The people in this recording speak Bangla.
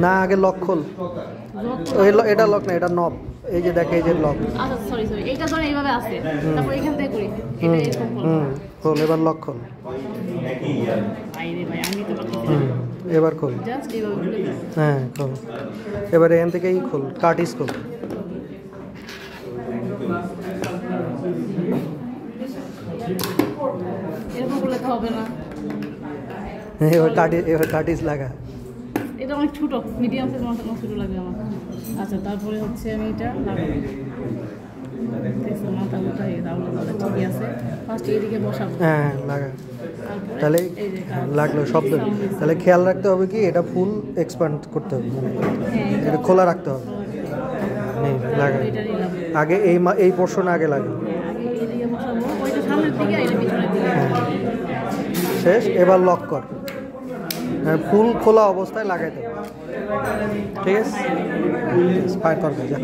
না আগে লক খোল। এটা লক না, এটা নব। এই যে দেখে এই যে লক। আচ্ছা সরি সরি, এইটা ধর এইভাবে আছে, তারপর এখান থেকে করি এটা এরকম খোল। খোল, এবার লক খোল। আইরে ভাই আমি তো পারতেছি না। এবার খোল। জাস্ট এইভাবে খুলে দাও। হ্যাঁ খোল। এবার এখান থেকেই খোল, কাটিস খোল। এরকম করলে তো হবে না। এবার কাটিস লাগা। এটা অনেক ছোট, মিডিয়াম সাইজ মাছ ছোট লাগবে আমার। আচ্ছা তারপরে হচ্ছে আমি এটা লাগাবো। মাথা গোটা ঠিকই আছে, ফার্স্ট এদিকে বসাবো। হ্যাঁ লাগা। তাহলে লাগলো শব্দ। তাহলে খেয়াল রাখতে হবে কি এটা ফুল এক্সপ্যান্ড করতে হবে, মানে এটা খোলা রাখতে হবে। লাগা আগে এই পোর্শন আগে লাগে। শেষ। এবার লক কর, ফুল খোলা অবস্থায় লাগাইতে হবে। ঠিক আছে, ফায়ার কর যা।